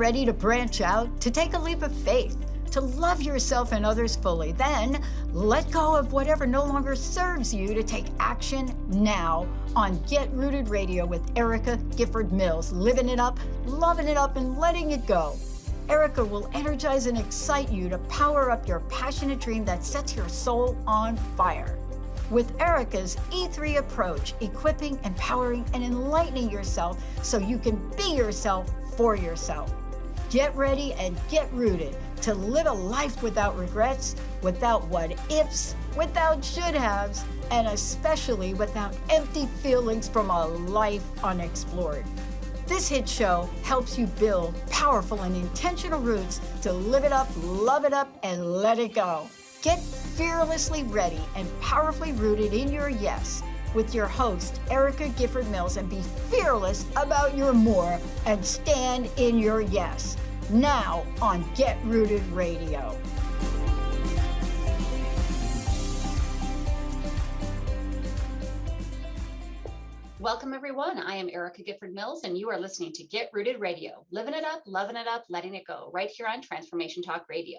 ready to branch out, to take a leap of faith, to love yourself and others fully? Then let go of whatever no longer serves you to take action now on Get Rooted Radio with Erica Gifford Mills, living it up, loving it up, and letting it go. Erica will energize and excite you to power up your passionate dream that sets your soul on fire. With Erica's E3 approach, equipping, empowering, and enlightening yourself so you can be yourself for yourself. Get ready and get rooted to live a life without regrets, without what ifs, without should haves, and especially without empty feelings from a life unexplored. This hit show helps you build powerful and intentional roots to live it up, love it up, and let it go. Get fearlessly ready and powerfully rooted in your yes with your host, Erica Gifford Mills, and be fearless about your more and stand in your yes. Now on Get Rooted Radio. Welcome, everyone. I am Erica Gifford Mills, and you are listening to Get Rooted Radio, living it up, loving it up, letting it go, right here on Transformation Talk Radio.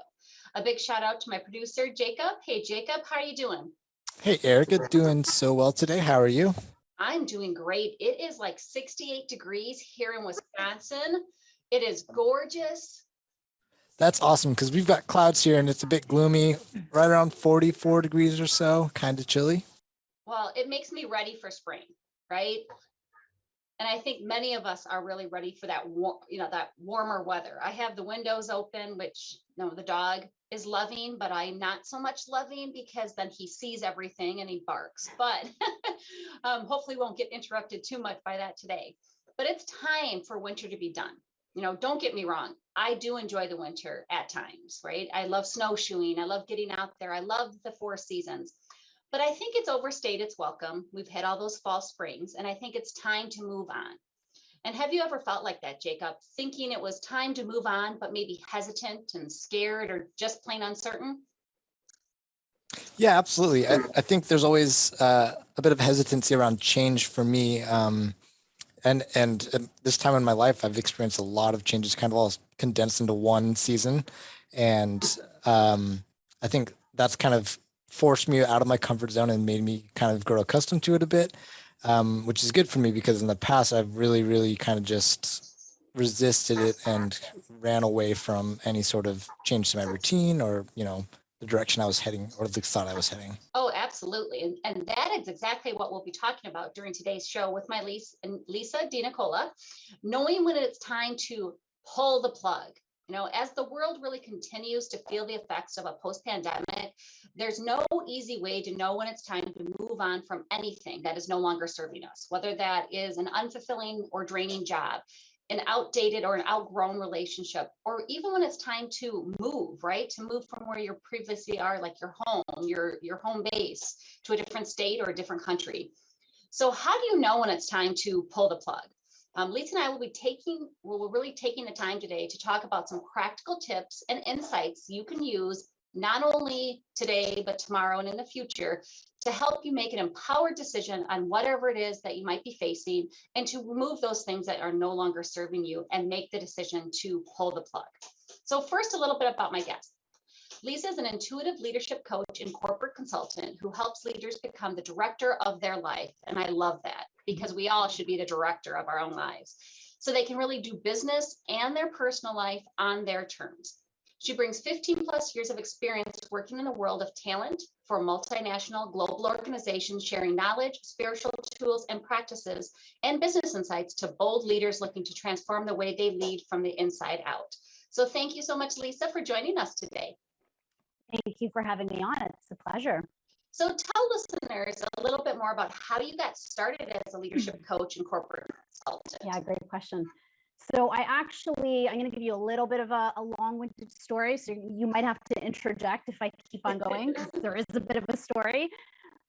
A big shout out to my producer, Jacob. Hey, Jacob, how are you doing? Hey, Erica, doing so well today. How are you? I'm doing great. It is like 68 degrees here in Wisconsin. It is gorgeous. That's awesome because we've got clouds here and it's a bit gloomy, right around 44 degrees or so, kind of chilly. Well, it makes me ready for spring, right? And I think many of us are really ready for that, that warmer weather. I have the windows open, which the dog is loving, but I'm not so much loving because then he sees everything and he barks. But hopefully won't get interrupted too much by that today. But it's time for winter to be done. Don't get me wrong. I do enjoy the winter at times, right? I love snowshoeing. I love getting out there. I love the 4 seasons. But I think it's overstayed its welcome. We've had all those fall springs, and I think it's time to move on. And have you ever felt like that, Jacob, thinking it was time to move on, but maybe hesitant and scared or just plain uncertain? Yeah, absolutely. I think there's always a bit of hesitancy around change for me. And this time in my life, I've experienced a lot of changes kind of all condensed into one season. And I think that's kind of forced me out of my comfort zone and made me kind of grow accustomed to it a bit, which is good for me because in the past, I've really kind of just resisted it and ran away from any sort of change to my routine or, the direction I was heading or the thought I was heading. Oh, absolutely. And that is exactly what we'll be talking about during today's show with my Lisa Nicola, knowing when it's time to pull the plug. As the world really continues to feel the effects of a post-pandemic, there's no easy way to know when it's time to move on from anything that is no longer serving us, whether that is an unfulfilling or draining job, an outdated or an outgrown relationship, or even when it's time to move, right? To move from where you previously are, like your home, your home base, to a different state or a different country. So how do you know when it's time to pull the plug? Lisa and I will really taking the time today to talk about some practical tips and insights you can use not only today, but tomorrow and in the future to help you make an empowered decision on whatever it is that you might be facing and to remove those things that are no longer serving you and make the decision to pull the plug. So first, a little bit about my guest. Lisa is an intuitive leadership coach and corporate consultant who helps leaders become the director of their life. And I love that because we all should be the director of our own lives so they can really do business and their personal life on their terms. She brings 15 plus years of experience working in the world of talent for multinational global organizations, sharing knowledge, spiritual tools and practices, and business insights to bold leaders looking to transform the way they lead from the inside out. So thank you so much, Lisa, for joining us today. Thank you for having me on. It's a pleasure. So tell listeners a little bit more about how you got started as a leadership coach and corporate consultant. Yeah, great question. So I'm going to give you a little bit of a long-winded story. So you might have to interject if I keep on going, because there is a bit of a story.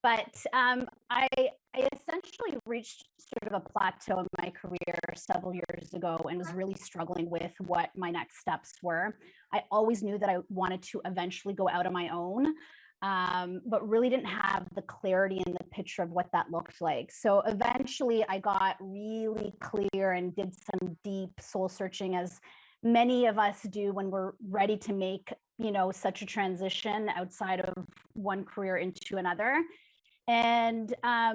But I essentially reached sort of a plateau in my career several years ago and was really struggling with what my next steps were. I always knew that I wanted to eventually go out on my own, but really didn't have the clarity and the picture of what that looked like. So eventually I got really clear and did some deep soul searching as many of us do when we're ready to make, such a transition outside of one career into another. And I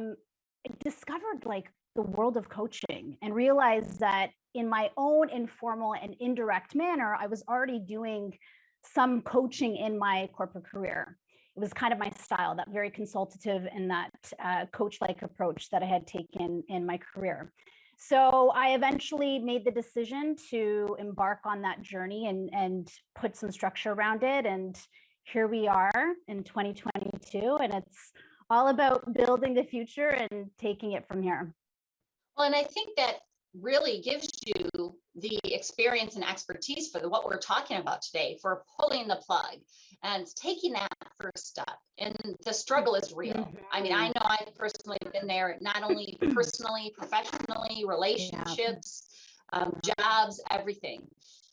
discovered like the world of coaching and realized that in my own informal and indirect manner, I was already doing some coaching in my corporate career. It was kind of my style, that very consultative and that coach-like approach that I had taken in my career. So I eventually made the decision to embark on that journey and put some structure around it. And here we are in 2022, and it's all about building the future and taking it from here. Well, and I think that really gives you the experience and expertise for what we're talking about today, for pulling the plug and taking that first step. And the struggle is real. I mean, I know I've personally been there, not only personally, professionally, relationships, jobs, everything.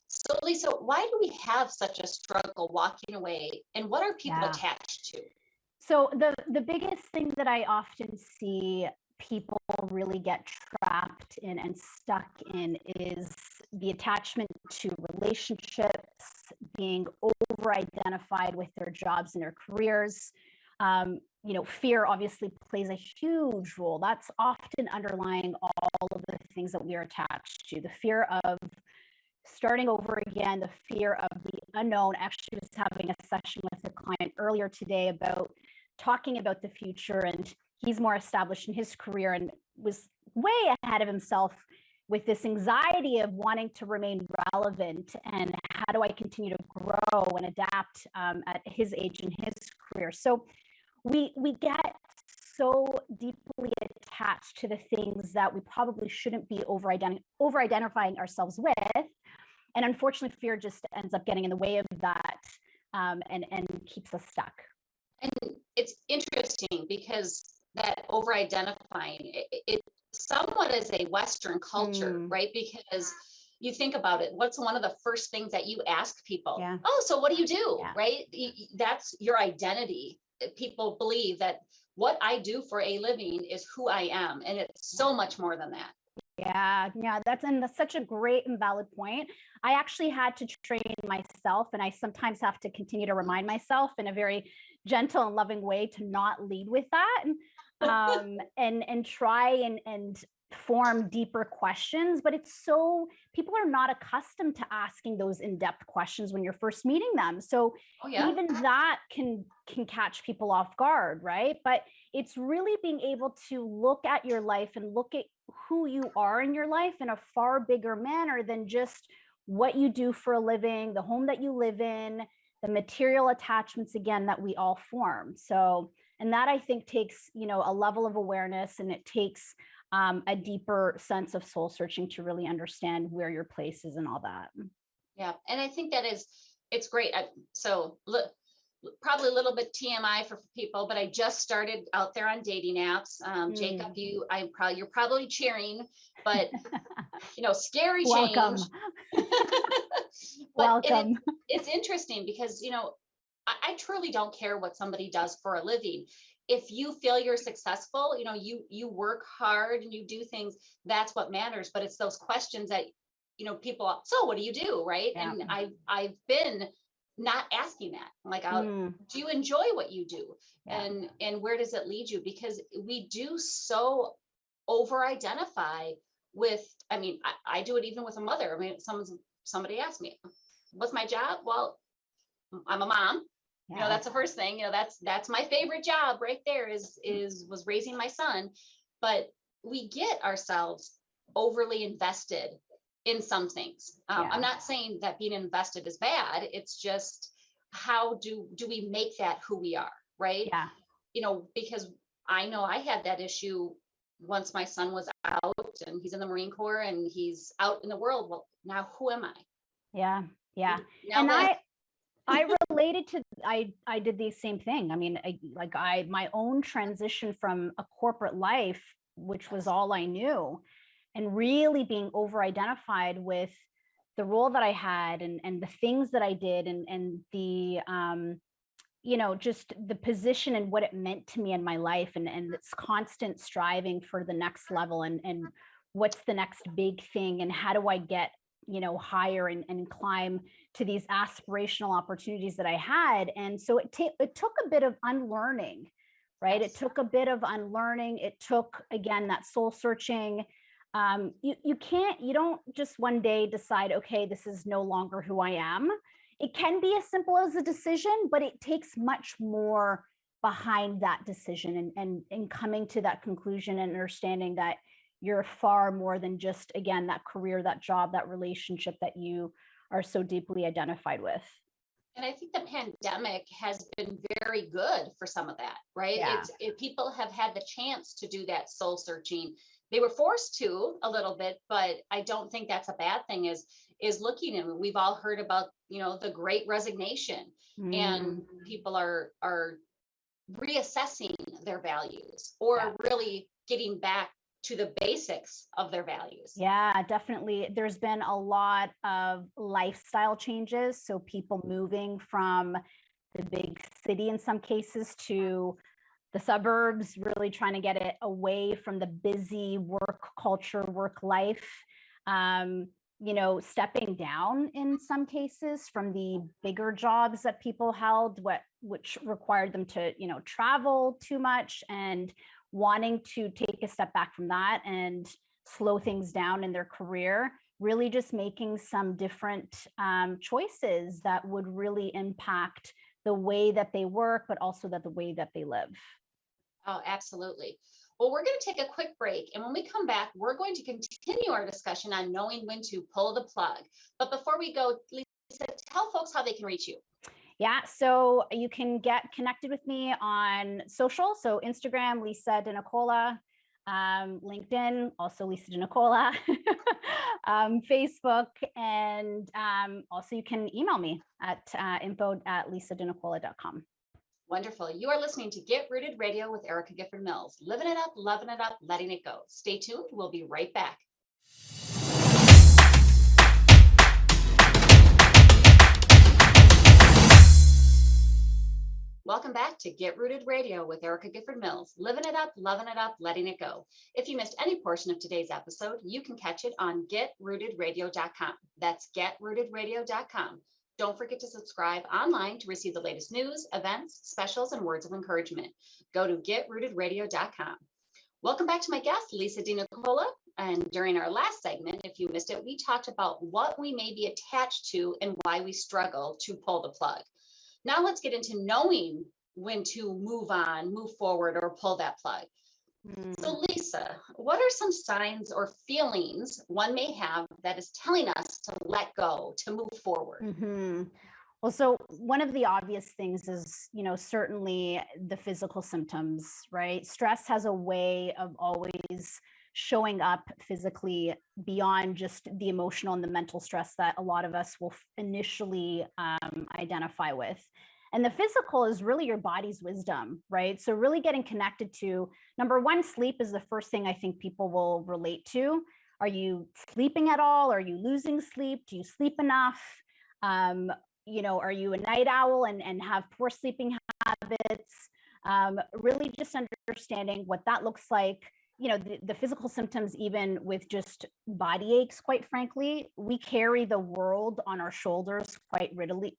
So Lisa, why do we have such a struggle walking away, and what are people attached to? So the biggest thing that I often see people really get trapped in and stuck in is the attachment to relationships, being over-identified with their jobs and their careers. Fear obviously plays a huge role. That's often underlying all of the things that we are attached to. The fear of starting over again, the fear of the unknown. Actually, was having a session with a client earlier today about talking about the future, and he's more established in his career and was way ahead of himself with this anxiety of wanting to remain relevant and how do I continue to grow and adapt at his age in his career. So we get so deeply attached to the things that we probably shouldn't be over-identifying ourselves with. And unfortunately, fear just ends up getting in the way of that and keeps us stuck. And it's interesting because that over-identifying, it somewhat is a Western culture, right? Because you think about it, what's one of the first things that you ask people? Yeah. Oh, so what do you do, right? That's your identity. People believe that what I do for a living is who I am, and it's so much more than that. Yeah, that's such a great and valid point. I actually had to train myself, and I sometimes have to continue to remind myself in a very gentle and loving way to not lead with that, and try and form deeper questions. But it's so people are not accustomed to asking those in-depth questions when you're first meeting them. So even that can catch people off guard, right? But it's really being able to look at your life and look at who you are in your life in a far bigger manner than just what you do for a living, the home that you live in, the material attachments, again, that we all form. So, and that I think takes, a level of awareness, and it takes a deeper sense of soul searching to really understand where your place is and all that. Yeah. And I think it's great. Probably a little bit TMI for people, but I just started out there on dating apps. Jacob, you're probably cheering, but scary change. Welcome. Welcome. It's interesting because, I truly don't care what somebody does for a living. If you feel you're successful, you work hard and you do things, that's what matters. But it's those questions that, people, so what do you do? Right. Yeah. And I've been not asking that, like, do you enjoy what you do? Yeah. And where does it lead you? Because we do so over-identify with, I do it even with a mother. Somebody asked me, what's my job? Well, I'm a mom. Yeah. That's the first thing, that's my favorite job right there was raising my son. But we get ourselves overly invested in some things. I'm not saying that being invested is bad. It's just, how do we make that who we are, right? Yeah. Because I know I had that issue once my son was out and he's in the Marine Corps and he's out in the world. Well, now who am I? Yeah. Yeah. And I related to, I did the same thing. My own transition from a corporate life, which was all I knew, and really being over-identified with the role that I had and the things that I did and the, just the position and what it meant to me in my life and this constant striving for the next level and what's the next big thing and how do I get higher and climb to these aspirational opportunities that I had. And so it took a bit of unlearning, right? Yes. It took a bit of unlearning. It took, again, that soul searching. You don't just one day decide, okay, this is no longer who I am. It can be as simple as a decision, but it takes much more behind that decision and coming to that conclusion and understanding that you're far more than just, again, that career, that job, that relationship that you are so deeply identified with. And I think the pandemic has been very good for some of that, right? Yeah. People have had the chance to do that soul searching. They were forced to a little bit, but I don't think that's a bad thing. Is looking, and we've all heard about the Great Resignation, and people are reassessing their values, or really getting back to the basics of their values. Yeah, definitely. There's been a lot of lifestyle changes. So people moving from the big city in some cases to the suburbs, really trying to get it away from the busy work culture, work life. Stepping down in some cases from the bigger jobs that people held, which required them to, travel too much, and wanting to take a step back from that and slow things down in their career, really just making some different choices that would really impact the way that they work, but also the way that they live. Oh, absolutely. Well, we're going to take a quick break. And when we come back, we're going to continue our discussion on knowing when to pull the plug. But before we go, Lisa, tell folks how they can reach you. Yeah, so you can get connected with me on social. So Instagram, Lisa De Nicola, LinkedIn, also Lisa De Nicola, Facebook, and also you can email me at info@lisadenicola.com. Wonderful. You are listening to Get Rooted Radio with Erica Gifford Mills. Living it up, loving it up, letting it go. Stay tuned. We'll be right back. Welcome back to Get Rooted Radio with Erica Gifford Mills. Living it up, loving it up, letting it go. If you missed any portion of today's episode, you can catch it on getrootedradio.com. That's getrootedradio.com. Don't forget to subscribe online to receive the latest news, events, specials, and words of encouragement. Go to getrootedradio.com. Welcome back to my guest, Lisa De Nicola. And during our last segment, if you missed it, we talked about what we may be attached to and why we struggle to pull the plug. Now let's get into knowing when to move on, move forward, or pull that plug. So Lisa, what are some signs or feelings one may have that is telling us to let go, to move forward? Well, so one of the obvious things is, certainly the physical symptoms, right? Stress has a way of always showing up physically beyond just the emotional and the mental stress that a lot of us will initially identify with. And the physical is really your body's wisdom, right? So really getting connected to, number one, sleep is the first thing I think people will relate to. Are you sleeping at all? Are you losing sleep? Do you sleep enough? Are you a night owl and have poor sleeping habits? Really just understanding what that looks like. The physical symptoms, even with just body aches, quite frankly, we carry the world on our shoulders quite literally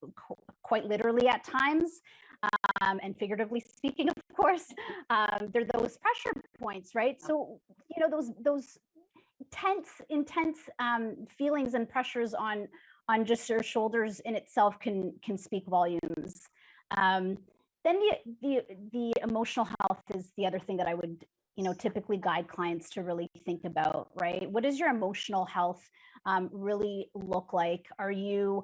at times, and figuratively speaking, of course. They're those pressure points, right? So, those intense feelings and pressures on just your shoulders in itself can speak volumes. Then the emotional health is the other thing that I would typically guide clients to really think about, right? What does your emotional health really look like? Are you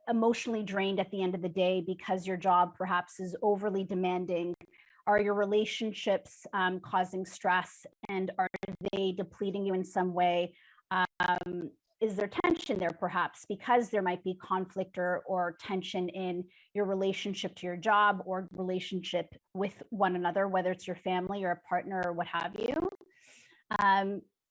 emotionally drained at the end of the day because your job perhaps is overly demanding? Are your relationships causing stress, and are they depleting you in some way? Is there tension there perhaps because there might be conflict or tension in your relationship to your job or relationship with one another, whether it's your family or a partner or what have you?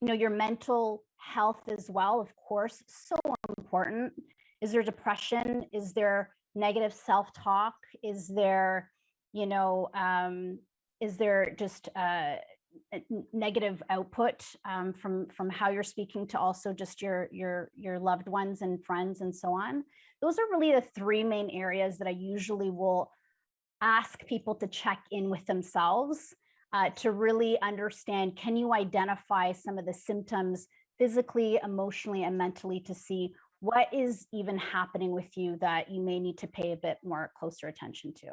Your mental health as well, of course, so important. Is there depression? Is there negative self-talk? Is there just negative output from how you're speaking to also just your loved ones and friends and so on. Those are really the three main areas that I usually will ask people to check in with themselves to really understand, can you identify some of the symptoms physically, emotionally, and mentally to see what is even happening with you that you may need to pay a bit more closer attention to.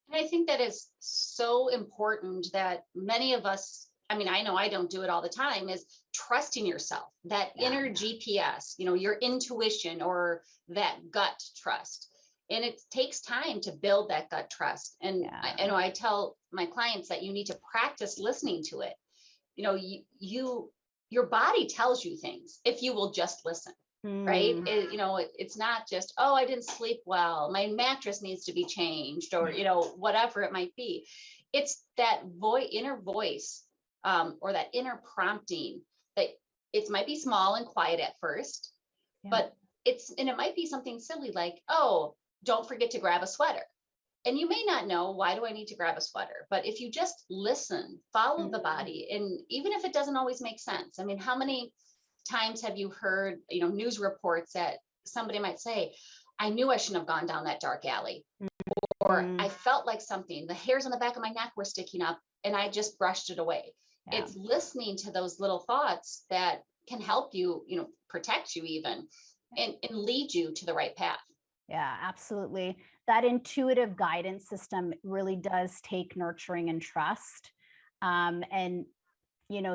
And I think that is so important that many of us, I mean, I know I don't do it all the time, is trusting yourself, that inner GPS, your intuition or that gut trust. And it takes time to build that gut trust. And I know I tell my clients that you need to practice listening to it. Your body tells you things if you will just listen. Right. It's not just, oh, I didn't sleep well, my mattress needs to be changed, or, whatever it might be. It's that inner voice, or that inner prompting that it might be small and quiet at first, but it might be something silly like, oh, don't forget to grab a sweater. And you may not know, why do I need to grab a sweater? But if you just listen, follow the body, and even if it doesn't always make sense, I mean, how many times have you heard, news reports that somebody might say, I knew I shouldn't have gone down that dark alley, or I felt like something, the hairs on the back of my neck were sticking up and I just brushed it away. It's listening to those little thoughts that can help you, protect you even, and lead you to the right path. Yeah, absolutely. That intuitive guidance system really does take nurturing and trust. And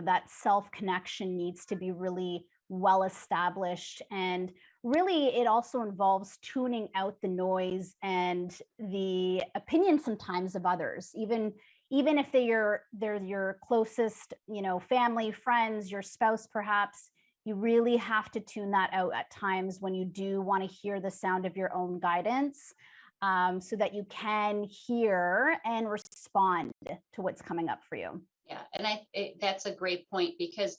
that self-connection needs to be really well established. And really, it also involves tuning out the noise and the opinion sometimes of others, even if they're your closest, family, friends, your spouse, perhaps. You really have to tune that out at times when you do want to hear the sound of your own guidance, so that you can hear and respond to what's coming up for you. Yeah. And that's a great point, because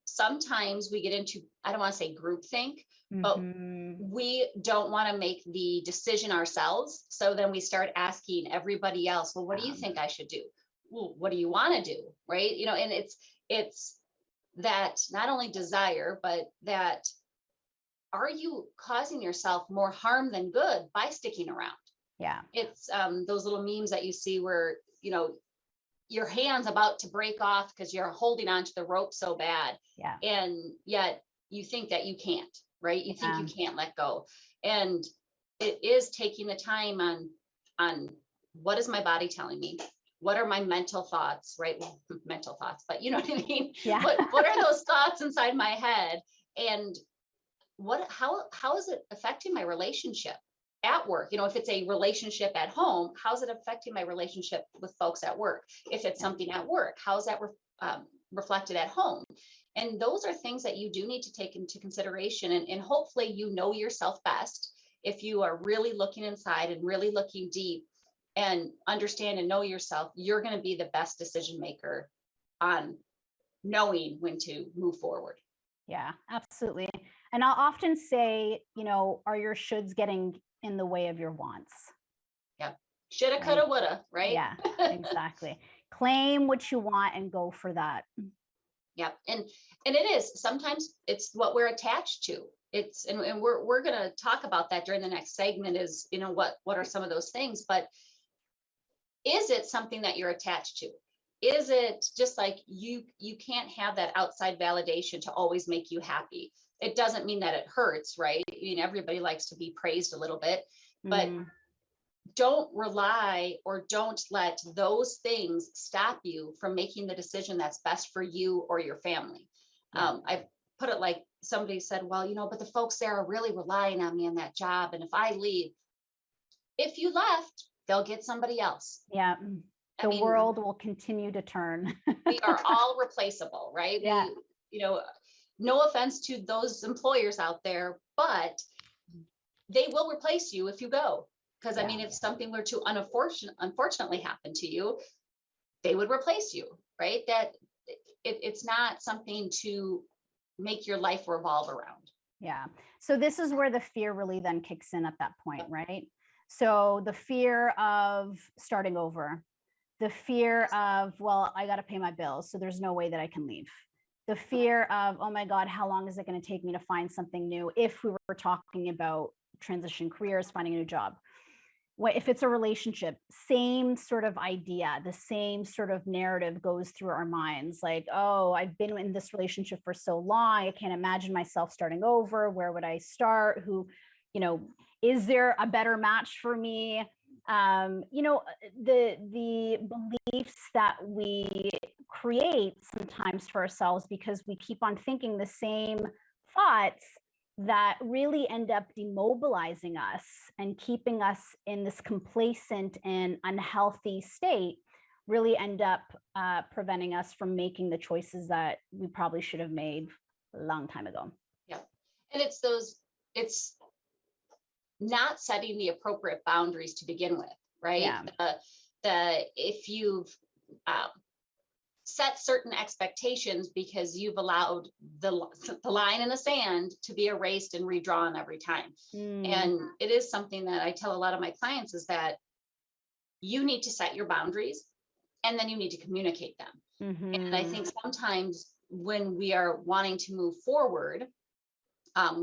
sometimes we get into, I don't want to say groupthink, but we don't want to make the decision ourselves. So then we start asking everybody else, well, what do you think I should do? Well, what do you want to do? Right. And it's that not only desire, but that, are you causing yourself more harm than good by sticking around? Yeah. It's those little memes that you see where, your hand's about to break off because you're holding onto the rope so bad. Yeah. And yet you think that you can't, right? You think you can't let go. And it is taking the time on what is my body telling me? What are my mental thoughts, right? Mental thoughts, but you know what I mean? Yeah. What are those thoughts inside my head? And how is it affecting my relationship at work? If it's a relationship at home, how's it affecting my relationship with folks at work? If it's something at work, how's that reflected at home? And those are things that you do need to take into consideration. And hopefully, yourself best. If you are really looking inside and really looking deep and understand and know yourself, you're going to be the best decision maker on knowing when to move forward. Yeah, absolutely. And I'll often say, are your shoulds getting in the way of your wants? Yeah. Shoulda, coulda, woulda, right? Yeah, exactly. Claim what you want and go for that. Yep. And it is, sometimes it's what we're attached to. It's, and we're going to talk about that during the next segment is, what are some of those things, but is it something that you're attached to? Is it just like you can't have that outside validation to always make you happy? It doesn't mean that it hurts, right? I mean, everybody likes to be praised a little bit, but don't rely or don't let those things stop you from making the decision that's best for you or your family. I put it like somebody said, well, but the folks there are really relying on me in that job. And if I leave, if you left, they'll get somebody else. Yeah. The world will continue to turn. We are all replaceable, right? Yeah. No offense to those employers out there, but they will replace you if you go. Because I mean, if something were to unfortunately happen to you, they would replace you, right? That it's not something to make your life revolve around. Yeah. So this is where the fear really then kicks in at that point, right? So the fear of starting over, The fear of, well, I got to pay my bills, so there's no way that I can leave. The fear of, oh my God, how long is it going to take me to find something new? If we were talking about transition careers, finding a new job. If it's a relationship, same sort of idea, the same sort of narrative goes through our minds. Like, oh, I've been in this relationship for so long. I can't imagine myself starting over. Where would I start? Who, is there a better match for me? The beliefs that we create sometimes for ourselves because we keep on thinking the same thoughts that really end up demobilizing us and keeping us in this complacent and unhealthy state, really end up preventing us from making the choices that we probably should have made a long time ago. Yeah. And it's not setting the appropriate boundaries to begin with, right? Yeah. If you've set certain expectations because you've allowed the line in the sand to be erased and redrawn every time. And it is something that I tell a lot of my clients is that you need to set your boundaries and then you need to communicate them. And I think sometimes when we are wanting to move forward,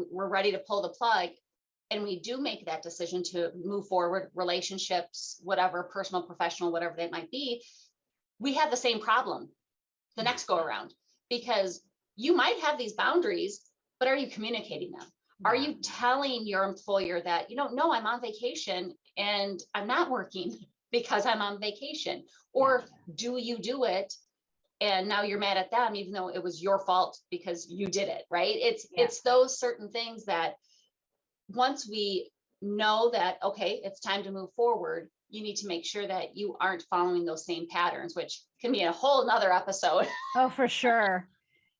we're ready to pull the plug and we do make that decision to move forward, relationships, whatever, personal, professional, whatever they might be. We have the same problem the next go around because you might have these boundaries, but are you communicating them? Are you telling your employer that, no, I'm on vacation and I'm not working because I'm on vacation? Or do you do it and now you're mad at them, even though it was your fault because you did it, right? It's those certain things that once we know that, okay, it's time to move forward, you need to make sure that you aren't following those same patterns, which can be a whole nother episode. Oh, for sure.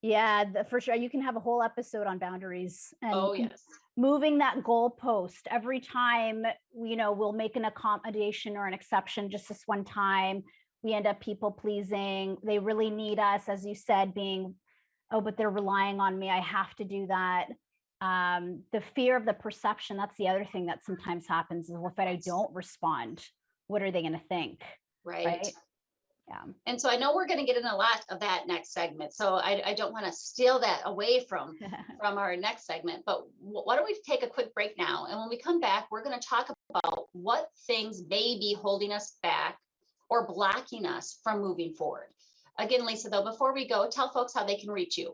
Yeah, for sure. You can have a whole episode on boundaries and moving that goalpost every time, we'll make an accommodation or an exception just this one time. We end up people pleasing. They really need us, as you said, being, oh, but they're relying on me. I have to do that. The fear of the perception, that's the other thing that sometimes happens is, well, if I don't respond, what are they going to think? Right. Yeah. And so I know we're going to get in a lot of that next segment. So I don't want to steal that away from our next segment, but why don't we take a quick break now? And when we come back, we're going to talk about what things may be holding us back or blocking us from moving forward. Again, Lisa, though, before we go, tell folks how they can reach you.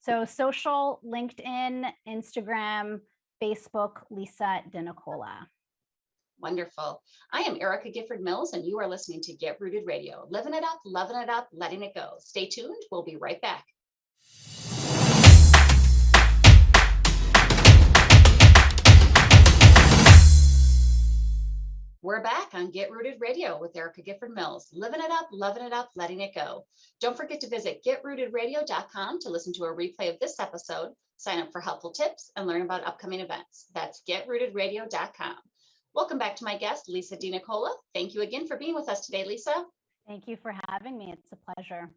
So social, LinkedIn, Instagram, Facebook, Lisa Nicola. Wonderful. I am Erica Gifford Mills, and you are listening to Get Rooted Radio. Living it up, loving it up, letting it go. Stay tuned. We'll be right back. We're back on Get Rooted Radio with Erica Gifford Mills. Living it up, loving it up, letting it go. Don't forget to visit getrootedradio.com to listen to a replay of this episode, sign up for helpful tips, and learn about upcoming events. That's getrootedradio.com. Welcome back to my guest, Lisa Nicola. Thank you again for being with us today, Lisa. Thank you for having me. It's a pleasure.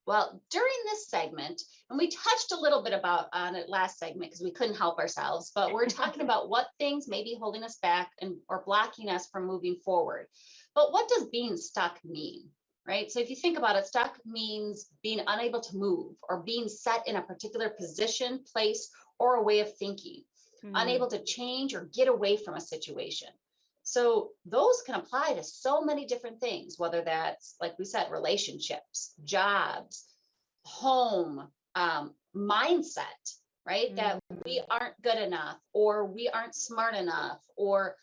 Well, during this segment, and we touched a little bit about on it last segment because we couldn't help ourselves, but we're talking about what things may be holding us back or blocking us from moving forward. But what does being stuck mean, right? So if you think about it, stuck means being unable to move or being set in a particular position, place, or a way of thinking, unable to change or get away from a situation. So those can apply to so many different things, whether that's, like we said, relationships, jobs, home, mindset, right? That we aren't good enough, or we aren't smart enough, or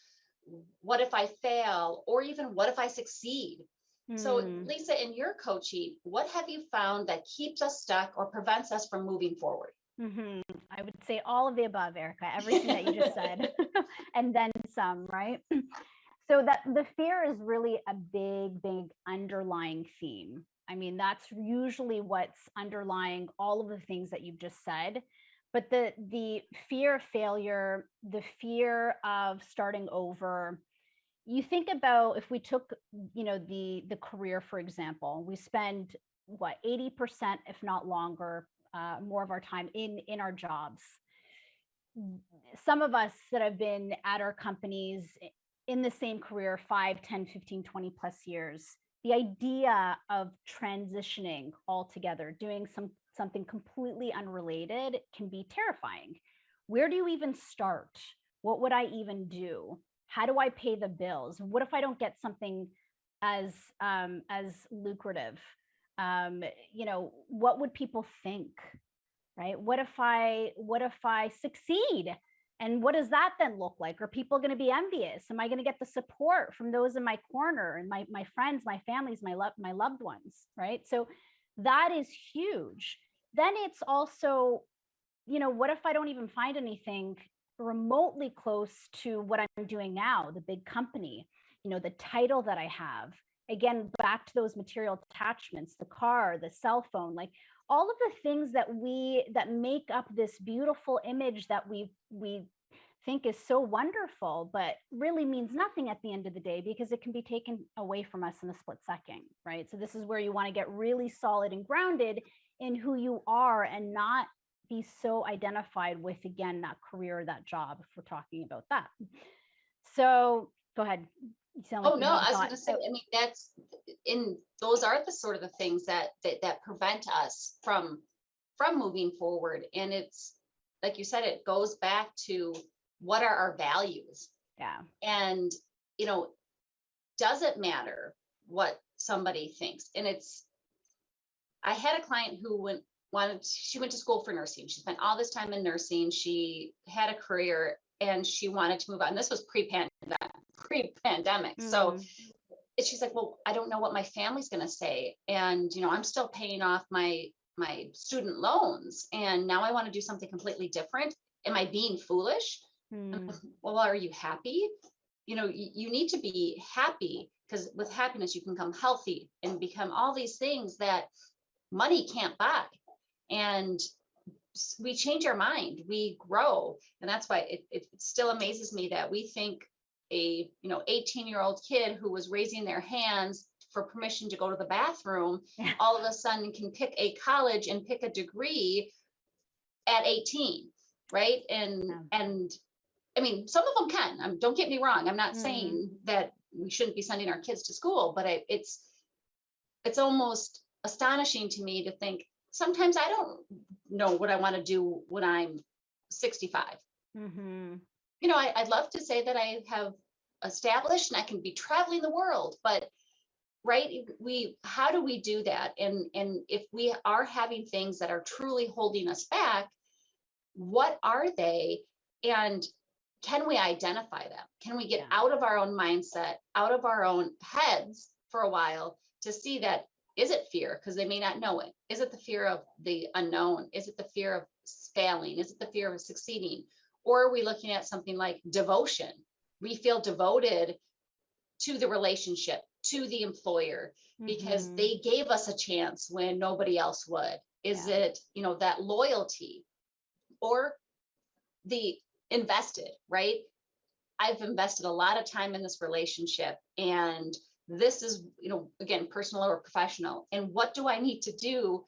what if I fail, or even what if I succeed? So Lisa, in your coaching, what have you found that keeps us stuck or prevents us from moving forward? I would say all of the above, Erica, everything that you just said, and then some, right? So that the fear is really a big underlying theme. I mean, that's usually what's underlying all of the things that you've just said. But the fear of failure, the fear of starting over, you think about if we took, the career, for example, we spend 80%, if not longer, more of our time in our jobs. Some of us that have been at our companies in the same career 5, 10, 15, 20 plus years, the idea of transitioning altogether, doing something completely unrelated can be terrifying. Where do you even start? What would I even do? How do I pay the bills? What if I don't get something as lucrative? What would people think? Right? What if I succeed? And what does that then look like? Are people going to be envious? Am I going to get the support from those in my corner and my friends, my families, my loved ones? Right? So that is huge. Then it's also, what if I don't even find anything remotely close to what I'm doing now, the big company, the title that I have? Again, back to those material attachments, the car, the cell phone, like all of the things that make up this beautiful image that we think is so wonderful, but really means nothing at the end of the day, because it can be taken away from us in a split second, right? So this is where you want to get really solid and grounded in who you are and not be so identified with, again, that career, that job, if we're talking about that. So go ahead. You sound like Oh, no, I was going to say, I mean, those are the sort of the things that prevent us from moving forward. And it's, like you said, it goes back to what are our values? Yeah. And, does it matter what somebody thinks? And I had a client who she went to school for nursing. She spent all this time in nursing. She had a career and she wanted to move on. This was pre-pandemic. So she's like, well, I don't know what my family's going to say. And, I'm still paying off my student loans. And now I want to do something completely different. Am I being foolish? Well, are you happy? You need to be happy, because with happiness, you can become healthy and become all these things that money can't buy. And we change our mind, we grow. And that's why it still amazes me that we think a 18-year-old kid who was raising their hands for permission to go to the bathroom, all of a sudden can pick a college and pick a degree at 18, right? And I mean, some of them can. Don't get me wrong. I'm not saying that we shouldn't be sending our kids to school, but it's almost astonishing to me to think sometimes I don't know what I want to do when I'm 65. I'd love to say that I have established and I can be traveling the world, but right, how do we do that? And if we are having things that are truly holding us back, what are they? And can we identify them? Can we get out of our own mindset, out of our own heads for a while to see that, is it fear? Because they may not know it. Is it the fear of the unknown? Is it the fear of failing? Is it the fear of succeeding? Or are we looking at something like devotion? We feel devoted to the relationship, to the employer, because they gave us a chance when nobody else would. Is it, that loyalty, or the invested, right? I've invested a lot of time in this relationship, and this is, again, personal or professional. And what do I need to do?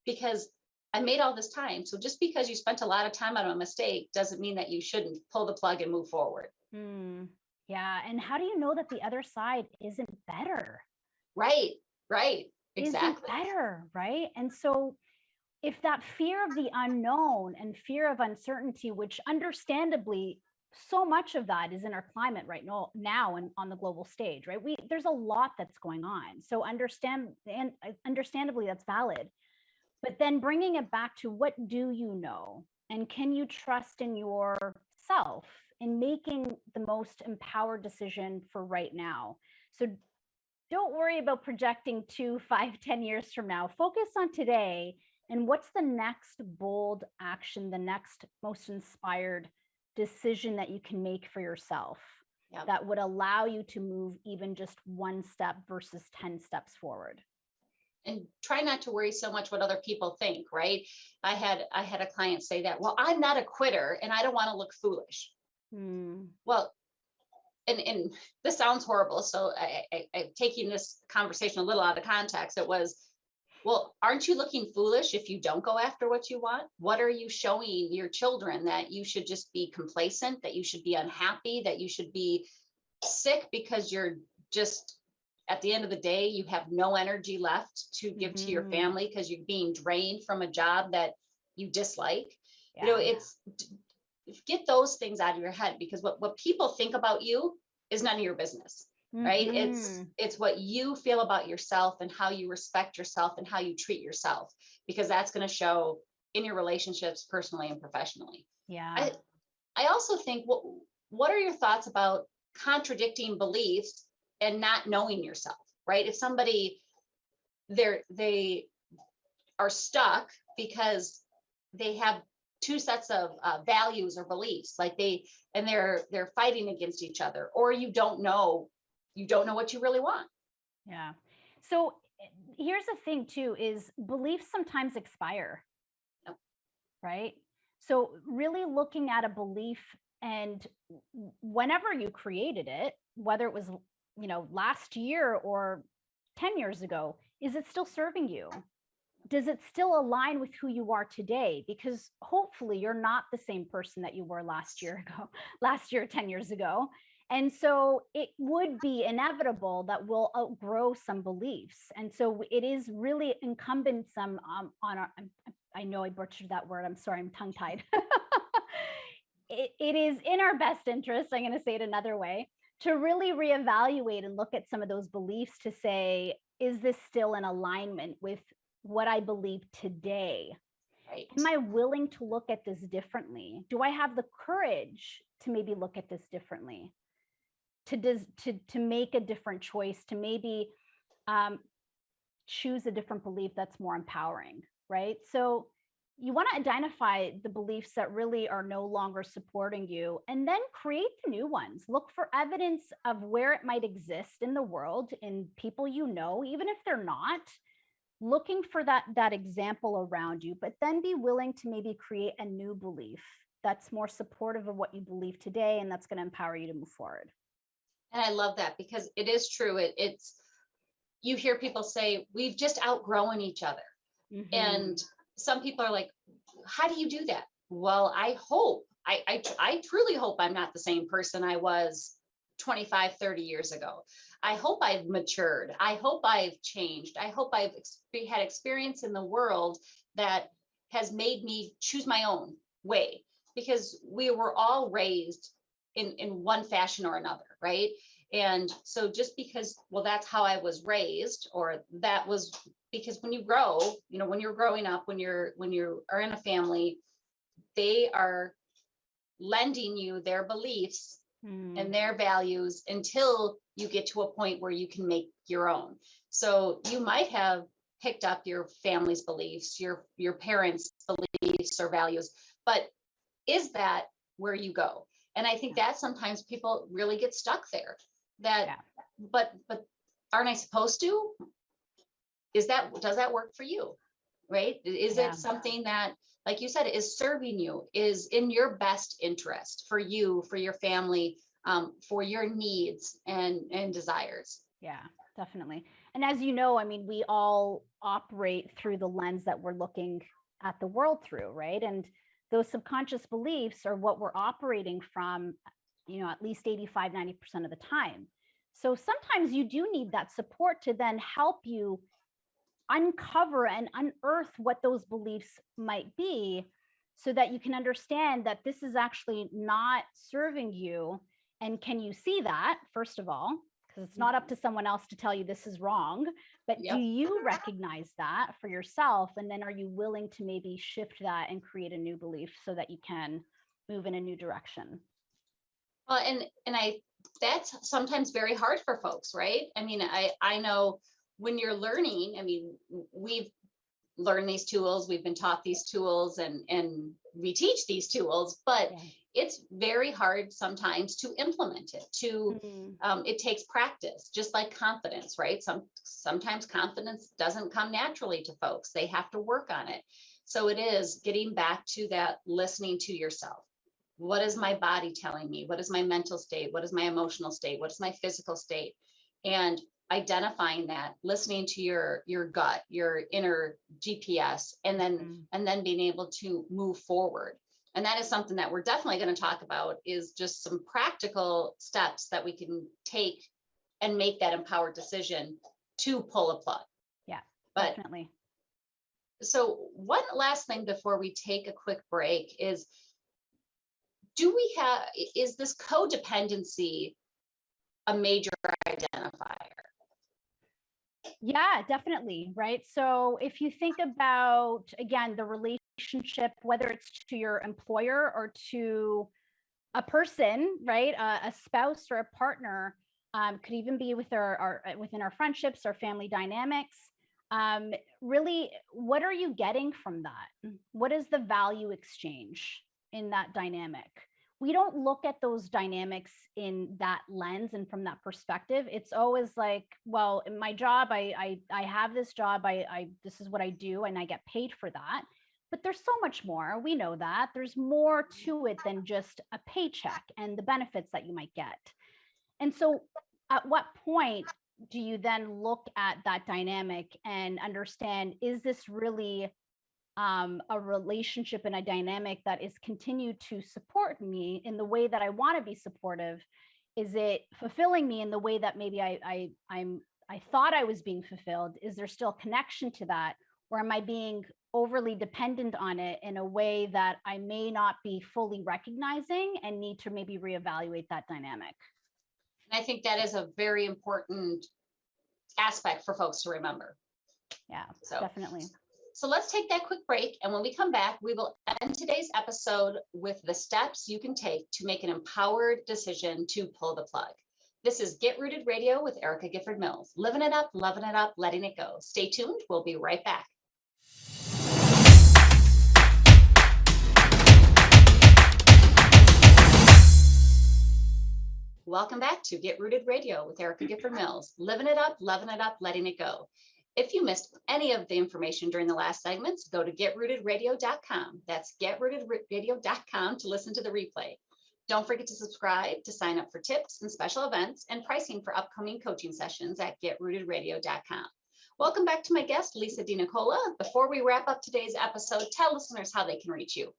Because I made all this time. So just because you spent a lot of time on a mistake doesn't mean that you shouldn't pull the plug and move forward. Yeah. And how do you know that the other side isn't better? Right. Exactly. Isn't better, right? And so if that fear of the unknown and fear of uncertainty, which understandably, so much of that is in our climate right now and on the global stage, right? There's a lot that's going on. So understandably, that's valid. But then bringing it back to, what do you know? And can you trust in yourself in making the most empowered decision for right now? So don't worry about projecting 2, 5, 10 years from now. Focus on today. And what's the next bold action, the next most inspired decision that you can make for yourself that would allow you to move even just one step versus 10 steps forward? And try not to worry so much what other people think, right? I had a client say that, well, I'm not a quitter and I don't want to look foolish. Well, and this sounds horrible. So I'm taking this conversation a little out of context. It was, well, aren't you looking foolish if you don't go after what you want? What are you showing your children? That you should just be complacent, that you should be unhappy, that you should be sick because you're just at the end of the day, you have no energy left to give to your family because you're being drained from a job that you dislike. You know, it's get those things out of your head, because what people think about you is none of your business, right? It's what you feel about yourself and how you respect yourself and how you treat yourself, because that's going to show in your relationships, personally and professionally. Yeah. I also think, what are your thoughts about contradicting beliefs and not knowing yourself, right? If somebody, they are stuck because they have two sets of values or beliefs, like they're fighting against each other, or you don't know what you really want. Yeah. So here's the thing too, is beliefs sometimes expire, right? So really looking at a belief, and whenever you created it, whether it was, you know, last year or 10 years ago, is it still serving you? Does it still align with who you are today? Because hopefully you're not the same person that you were last year, 10 years ago. And so it would be inevitable that we'll outgrow some beliefs. And so it is really incumbent on our, I know I butchered that word. I'm sorry, I'm tongue tied. It is in our best interest, I'm going to say it another way, to really reevaluate and look at some of those beliefs to say, is this still in alignment with what I believe today? Right. Am I willing to look at this differently? Do I have the courage to maybe look at this differently? To make a different choice, to maybe choose a different belief that's more empowering, right? So you want to identify the beliefs that really are no longer supporting you, and then create the new ones. Look for evidence of where it might exist in the world, in people you know, even if they're not, looking for that example around you, but then be willing to maybe create a new belief that's more supportive of what you believe today, and that's going to empower you to move forward. And I love that, because it is true. It's, you hear people say, we've just outgrown each other. And some people are like, how do you do that? Well, I hope, I truly hope I'm not the same person I was 25, 30 years ago. I hope I've matured. I hope I've changed. I hope I've had experience in the world that has made me choose my own way, because we were all raised in one fashion or another, right? And so just because, well, that's how I was raised, or that was because when you grow, you know, when you're growing up, when you are in a family, they are lending you their beliefs and their values until you get to a point where you can make your own. So you might have picked up your family's beliefs, your parents' beliefs or values, but is that where you go? And I think that sometimes people really get stuck there. But aren't I supposed to? Does that work for you? Right? Is it something that, like you said, is serving you, is in your best interest for you, for your family, for your needs and desires? Yeah, definitely. And as you know, I mean, we all operate through the lens that we're looking at the world through, right? And those subconscious beliefs are what we're operating from, you know, at least 85, 90% of the time. So sometimes you do need that support to then help you uncover and unearth what those beliefs might be, so that you can understand that this is actually not serving you. And can you see that, first of all, because it's not up to someone else to tell you this is wrong, but do you recognize that for yourself? And then are you willing to maybe shift that and create a new belief so that you can move in a new direction? Well, and that's sometimes very hard for folks, right? I mean, I know when you're learning, I mean, we've learned these tools, we've been taught these tools, and we teach these tools, but it's very hard sometimes to implement it. It takes practice, just like confidence, right? Sometimes confidence doesn't come naturally to folks. They have to work on it. So it is getting back to that, listening to yourself. What is my body telling me? What is my mental state? What is my emotional state? What is my physical state? And identifying that, listening to your gut, your inner GPS, and then being able to move forward. And that is something that we're definitely going to talk about, is just some practical steps that we can take and make that empowered decision to pull a plug. Yeah, But definitely. so one last thing before we take a quick break is, is this codependency a major identifier? Yeah, definitely. Right. So if you think about, again, the relationship, whether it's to your employer or to a person, right? A spouse or a partner, could even be with within our friendships or family dynamics. Really, what are you getting from that? What is the value exchange in that dynamic? We don't look at those dynamics in that lens and from that perspective. It's always like, well, in my job, I have this job, I this is what I do, and I get paid for that. But there's so much more. We know that there's more to it than just a paycheck and the benefits that you might get. And so, at what point do you then look at that dynamic and understand, is this really a relationship and a dynamic that is continued to support me in the way that I want to be supportive? Is it fulfilling me in the way that maybe I thought I was being fulfilled? Is there still connection to that? Or am I being overly dependent on it in a way that I may not be fully recognizing and need to maybe reevaluate that dynamic? I think that is a very important aspect for folks to remember. Yeah, So definitely. So let's take that quick break. And when we come back, we will end today's episode with the steps you can take to make an empowered decision to pull the plug. This is Get Rooted Radio with Erica Gifford Mills. Living it up, loving it up, letting it go. Stay tuned. We'll be right back. Welcome back to Get Rooted Radio with Erica Gifford Mills. Living it up, loving it up, letting it go. If you missed any of the information during the last segments, go to getrootedradio.com. That's getrootedradio.com to listen to the replay. Don't forget to subscribe to sign up for tips and special events and pricing for upcoming coaching sessions at getrootedradio.com. Welcome back to my guest, Lisa Nicola. Before we wrap up today's episode, tell listeners how they can reach you.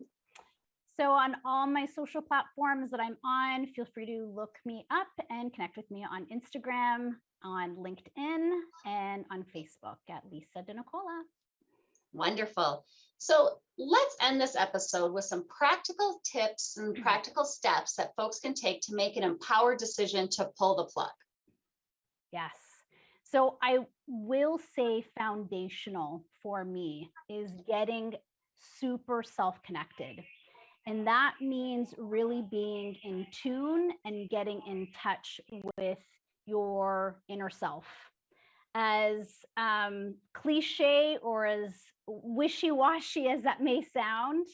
So on all my social platforms that I'm on, feel free to look me up and connect with me on Instagram, on LinkedIn, and on Facebook at Lisa Nicola. Wonderful. So let's end this episode with some practical tips and practical steps that folks can take to make an empowered decision to pull the plug. Yes. So I will say foundational for me is getting super self-connected. And that means really being in tune and getting in touch with your inner self. As cliche or as wishy-washy as that may sound,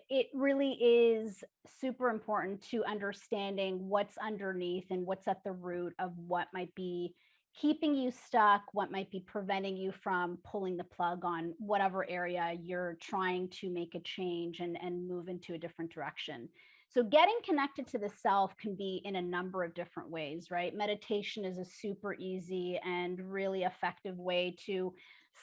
it really is super important to understanding what's underneath and what's at the root of what might be keeping you stuck, what might be preventing you from pulling the plug on whatever area you're trying to make a change and move into a different direction. So getting connected to the self can be in a number of different ways, right? Meditation is a super easy and really effective way to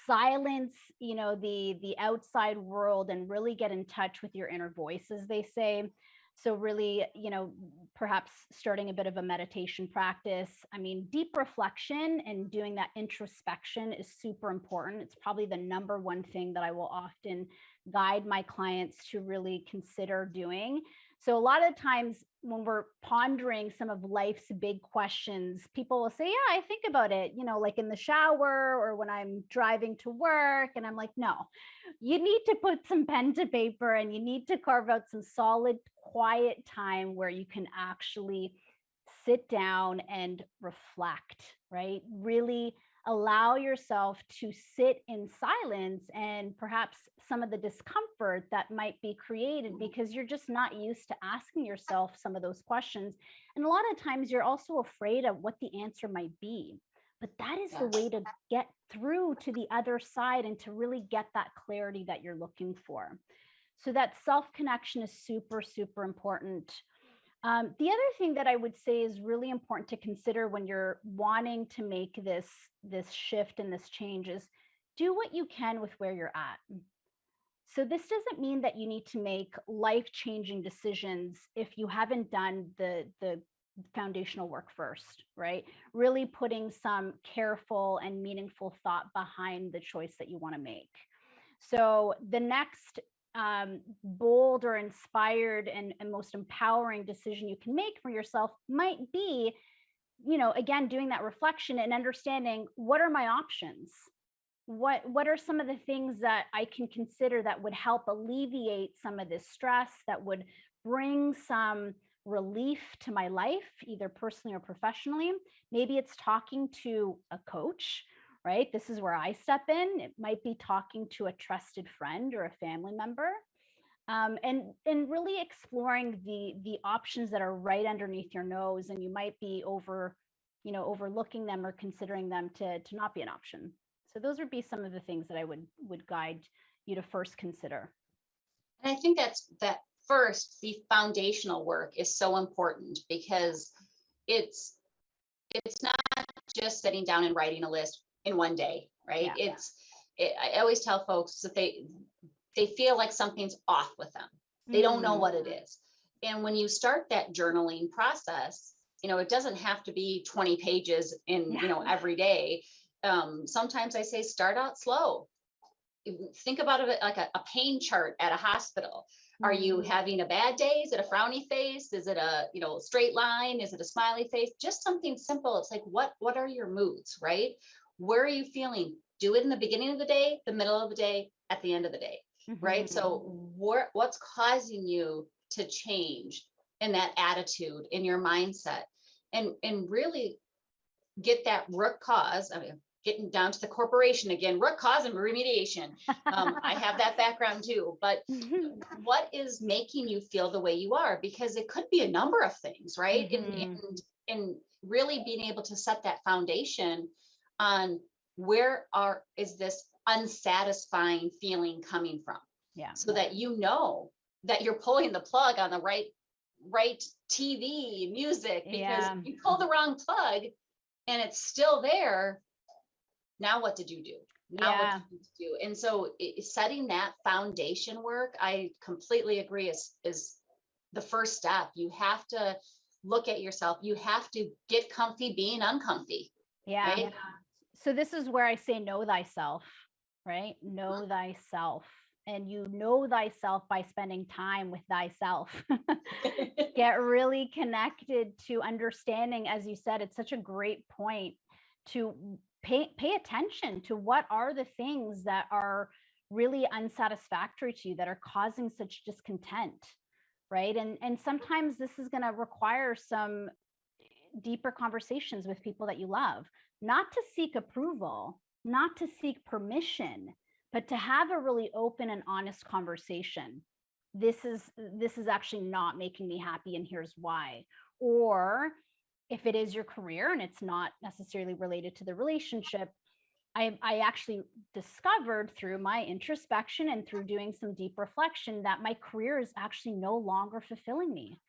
silence, the outside world and really get in touch with your inner voice, as they say. So really, perhaps starting a bit of a meditation practice. I mean, deep reflection and doing that introspection is super important. It's probably the number one thing that I will often guide my clients to really consider doing. So a lot of times when we're pondering some of life's big questions, people will say, yeah, I think about it, like in the shower or when I'm driving to work. And I'm like, no, you need to put some pen to paper and you need to carve out some solid, quiet time where you can actually sit down and reflect, right? Really allow yourself to sit in silence and perhaps some of the discomfort that might be created because you're just not used to asking yourself some of those questions. And a lot of times you're also afraid of what the answer might be. But that is the way to get through to the other side and to really get that clarity that you're looking for. So that self-connection is super, super important. The other thing that I would say is really important to consider when you're wanting to make this shift and this change is do what you can with where you're at. So this doesn't mean that you need to make life-changing decisions if you haven't done the foundational work first, right? Really putting some careful and meaningful thought behind the choice that you want to make. So the next bold or inspired and most empowering decision you can make for yourself might be, again, doing that reflection and understanding, what are my options? What are some of the things that I can consider that would help alleviate some of this stress, that would bring some relief to my life, either personally or professionally? Maybe it's talking to a coach, right? This is where I step in. It might be talking to a trusted friend or a family member, and really exploring the options that are right underneath your nose, and you might be overlooking them or considering them to not be an option. So those would be some of the things that I would guide you to first consider. And I think that first, the foundational work is so important, because it's not just sitting down and writing a list in one day, right? Yeah. I always tell folks that they feel like something's off with them. They don't know what it is. And when you start that journaling process, it doesn't have to be 20 pages in, every day. Sometimes I say, start out slow. Think about it like a pain chart at a hospital. Are you having a bad day? Is it a frowny face? Is it a, straight line? Is it a smiley face? Just something simple. It's like, what are your moods, right? Where are you feeling? Do it in the beginning of the day, the middle of the day, at the end of the day, right? So what's causing you to change in that attitude, in your mindset, and really get that root cause. I mean, getting down to the corporation again, root cause and remediation. I have that background too, but what is making you feel the way you are? Because it could be a number of things, right? And really being able to set that foundation on is this unsatisfying feeling coming from? Yeah. So that that you're pulling the plug on the right TV, music, because you pull the wrong plug and it's still there. Now what did you do? What did you do? And so setting that foundation work, I completely agree, is the first step. You have to look at yourself. You have to get comfy being uncomfy. Yeah. Right? So this is where I say, know thyself, right? Know thyself. And you know thyself by spending time with thyself. Get really connected to understanding, as you said, it's such a great point, to pay attention to what are the things that are really unsatisfactory to you, that are causing such discontent, right? And sometimes this is going to require some deeper conversations with people that you love, not to seek approval, not to seek permission, but to have a really open and honest conversation. This is actually not making me happy, and here's why. Or if it is your career and it's not necessarily related to the relationship, I actually discovered through my introspection and through doing some deep reflection that my career is actually no longer fulfilling me.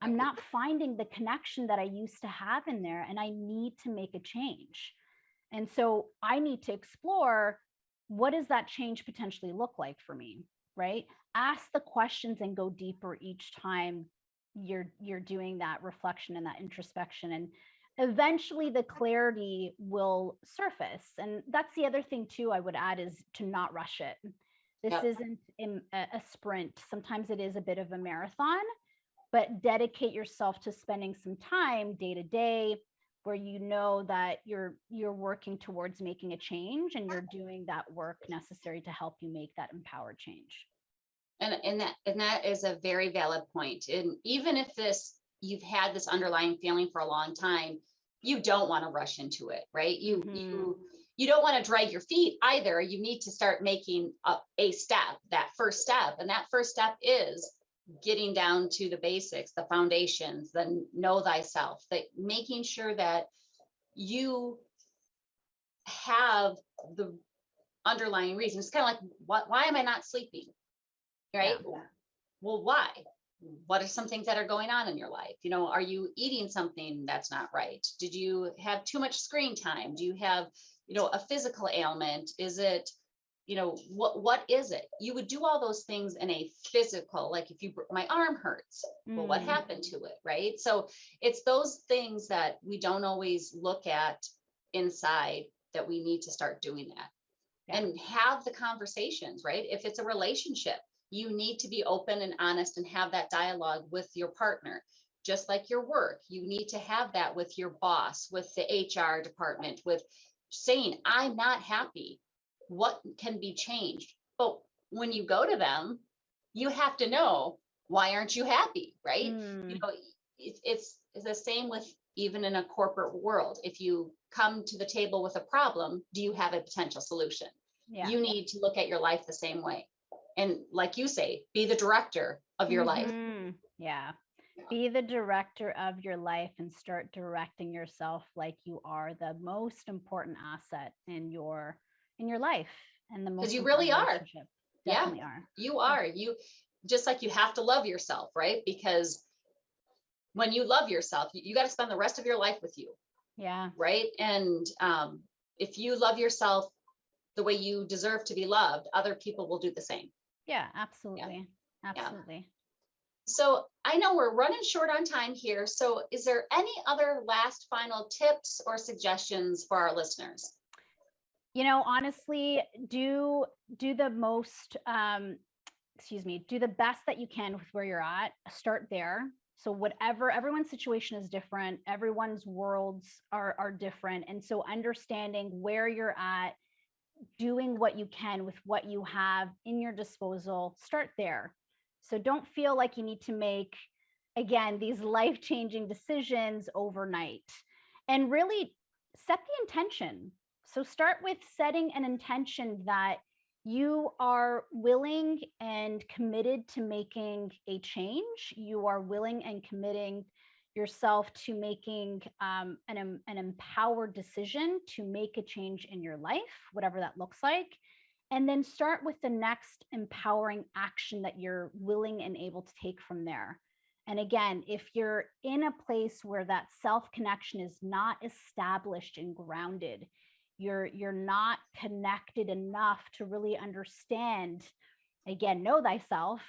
I'm not finding the connection that I used to have in there, and I need to make a change. And so I need to explore, what does that change potentially look like for me, right? Ask the questions and go deeper each time you're doing that reflection and that introspection, and eventually the clarity will surface. And that's the other thing too I would add, is to not rush it. This isn't a sprint. Sometimes it is a bit of a marathon, but dedicate yourself to spending some time day to day where you know that you're working towards making a change, and you're doing that work necessary to help you make that empowered change. And that is a very valid point. And even if you've had this underlying feeling for a long time, you don't want to rush into it, right? You don't want to drag your feet either. You need to start making a step, that first step. And that first step is getting down to the basics, the foundations, the know thyself, that making sure that you have the underlying reasons. It's kind of like, why am I not sleeping? Right? Yeah. Well, why? What are some things that are going on in your life? Are you eating something that's not right? Did you have too much screen time? Do you have, a physical ailment? Is it, what is it? You would do all those things in a physical, like if my arm hurts, well, what happened to it, right? So it's those things that we don't always look at inside that we need to start doing that and have the conversations, right? If it's a relationship, you need to be open and honest and have that dialogue with your partner. Just like your work, you need to have that with your boss, with the HR department, with saying, I'm not happy. What can be changed? But when you go to them, you have to know, why aren't you happy, right? It's the same with even in a corporate world. If you come to the table with a problem, do you have a potential solution? You need to look at your life the same way. And like you say, be the director of your life. Yeah. Be the director of your life and start directing yourself like you are the most important asset in your life, and the most, because you really are. Definitely are. You are. You just like you have to love yourself, right? Because when you love yourself, you got to spend the rest of your life with you. Yeah. Right. And if you love yourself the way you deserve to be loved, other people will do the same. Yeah, absolutely. Absolutely. So I know we're running short on time here. So is there any other last final tips or suggestions for our listeners? Honestly, do the most, do the best that you can with where you're at. Start there. So whatever, everyone's situation is different. Everyone's worlds are different. And so understanding where you're at, doing what you can with what you have in your disposal, start there. So don't feel like you need to make, again, these life-changing decisions overnight, and really set the intention. So start with setting an intention that you are willing and committed to making a change. You are willing and committing yourself to making an empowered decision to make a change in your life, whatever that looks like. And then start with the next empowering action that you're willing and able to take from there. And again, if you're in a place where that self-connection is not established and grounded, you're not connected enough to really understand, again, know thyself,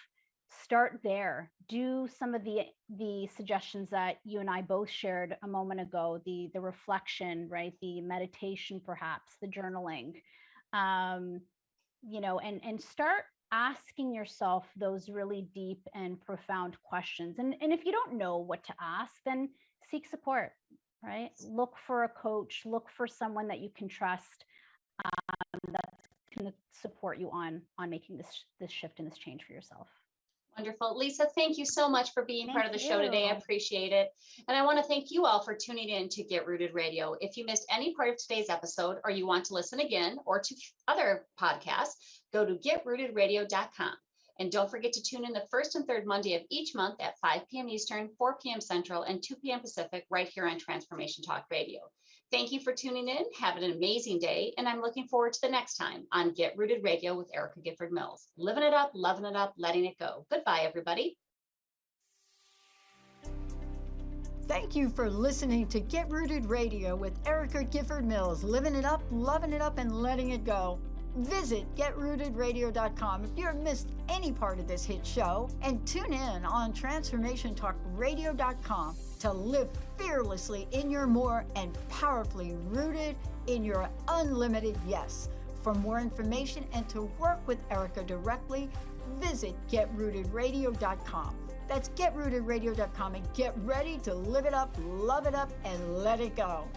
start there. Do some of the suggestions that you and I both shared a moment ago, the reflection, right? The meditation, perhaps, the journaling, and start asking yourself those really deep and profound questions. And if you don't know what to ask, then seek support, right? Look for a coach, look for someone that you can trust, that's going to support you on making this shift and this change for yourself. Wonderful. Lisa, thank you so much for being part of the show today. I appreciate it. And I want to thank you all for tuning in to Get Rooted Radio. If you missed any part of today's episode, or you want to listen again or to other podcasts, go to getrootedradio.com. And don't forget to tune in the first and third Monday of each month at 5 p.m. Eastern, 4 p.m. Central, and 2 p.m. Pacific, right here on Transformation Talk Radio. Thank you for tuning in. Have an amazing day. And I'm looking forward to the next time on Get Rooted Radio with Erica Gifford Mills. Living it up, loving it up, letting it go. Goodbye, everybody. Thank you for listening to Get Rooted Radio with Erica Gifford Mills. Living it up, loving it up, and letting it go. Visit getrootedradio.com if you've missed any part of this hit show, and tune in on transformationtalkradio.com to live fearlessly in your more and powerfully rooted in your unlimited yes. For more information and to work with Erica directly, visit getrootedradio.com. That's getrootedradio.com, and get ready to live it up, love it up, and let it go.